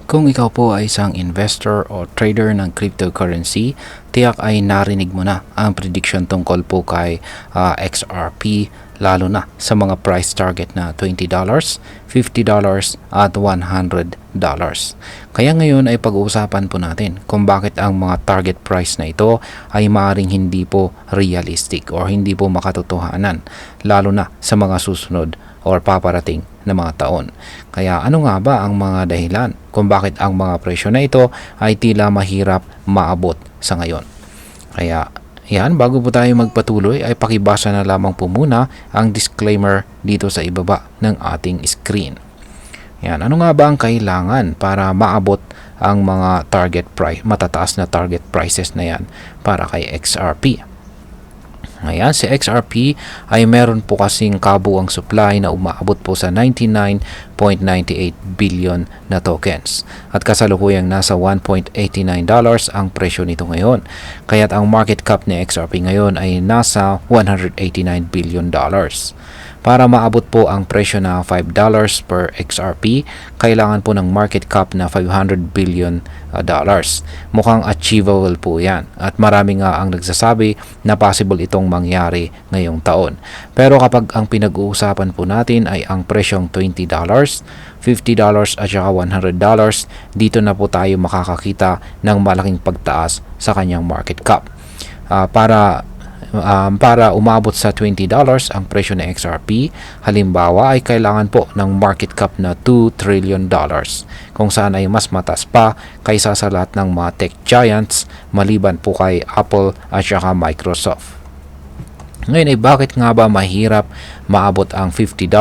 Kung ikaw po ay isang investor o trader ng cryptocurrency, tiyak ay narinig mo na ang prediction tungkol po kay XRP, lalo na sa mga price target na $20, $50 at $100. Kaya ngayon ay pag-uusapan po natin kung bakit ang mga target price na ito ay maaaring hindi po realistic o hindi po makatotohanan, lalo na sa mga susunod or paparating na mga taon. Kaya ano nga ba ang mga dahilan kung bakit ang mga presyo na ito ay tila mahirap maabot sa ngayon? Kaya yan, bago po tayo magpatuloy ay pakibasa na lamang po muna ang disclaimer dito sa ibaba ng ating screen. Yan, ano nga ba ang kailangan para maabot ang mga target price, matataas na target prices na yan para kay XRP? Ayan, si XRP ay meron po kasing kabuang supply na umaabot po sa 99.98 billion na tokens. At kasalukuyang nasa $1.89 ang presyo nito ngayon. Kaya't ang market cap ni XRP ngayon ay nasa $189 billion. Para maabot po ang presyo na $5 per XRP, kailangan po ng market cap na $500 billion. Mukhang achievable po yan at marami nga ang nagsasabi na possible itong mangyari ngayong taon. Pero kapag ang pinag-uusapan po natin ay ang presyong $20, $50 at saka $100, dito na po tayo makakakita ng malaking pagtaas sa kanyang market cap. Para umabot sa $20 ang presyo ng XRP, halimbawa ay kailangan po ng market cap na $2 trillion, kung saan ay mas mataas pa kaysa sa lahat ng mga tech giants maliban po kay Apple at saka Microsoft. Ngayon ay bakit nga ba mahirap maabot ang $50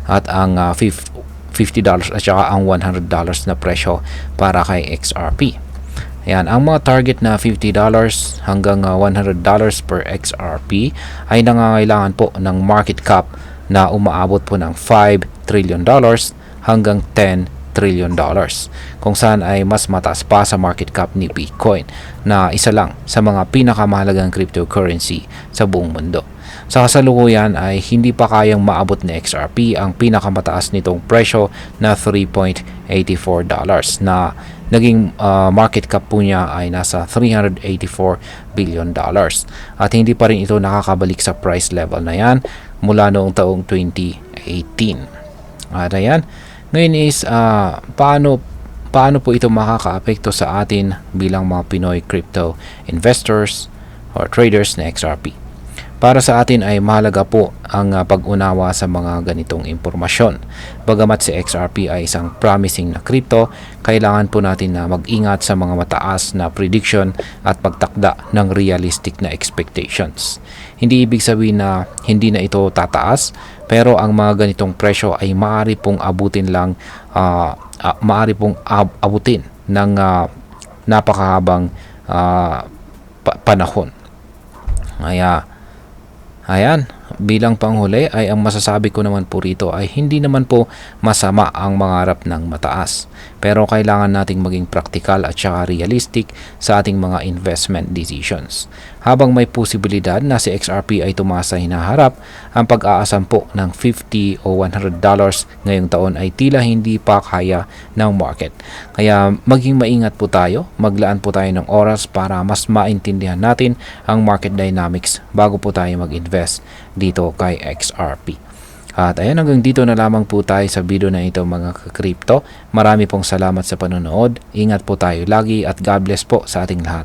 at ang $50 at saka ang $100 na presyo para kay XRP? Ayan, ang mga target na $50 hanggang $100 per XRP ay nangangailangan po ng market cap na umaabot po ng $5 trillion hanggang $10 trillion, kung saan ay mas mataas pa sa market cap ni Bitcoin na isa lang sa mga pinakamahalagang cryptocurrency sa buong mundo. Sa kasalukuyan ay hindi pa kayang maabot ni XRP ang pinakamataas nitong presyo na $3.84 na naging market cap po niya ay nasa $384 billion. At hindi pa rin ito nakakabalik sa price level na yan mula noong taong 2018. At ayan, ngayon is paano po ito makakaapekto sa atin bilang mga Pinoy crypto investors or traders na XRP? Para sa atin ay mahalaga po ang pag-unawa sa mga ganitong impormasyon. Bagamat si XRP ay isang promising na crypto, kailangan po natin na mag-ingat sa mga mataas na prediction at pagtakda ng realistic na expectations. Hindi ibig sabihin na hindi na ito tataas, pero ang mga ganitong presyo ay maaari pong abutin ng napakahabang panahon. Ayan, bilang panghuli ay ang masasabi ko naman po rito ay hindi naman po masama ang mangarap ng mataas. Pero kailangan nating maging practical at saka realistic sa ating mga investment decisions. Habang may posibilidad na si XRP ay tumaas sa hinaharap, ang pag-aasam po ng $50 o $100 ngayong taon ay tila hindi pa kaya ng market. Kaya maging maingat po tayo, maglaan po tayo ng oras para mas maintindihan natin ang market dynamics bago po tayo mag-invest dito kay XRP. At ayan, hanggang dito na lamang po tayo sa video na ito mga ka-crypto. Marami pong salamat sa panonood. Ingat po tayo lagi at God bless po sa ating lahat.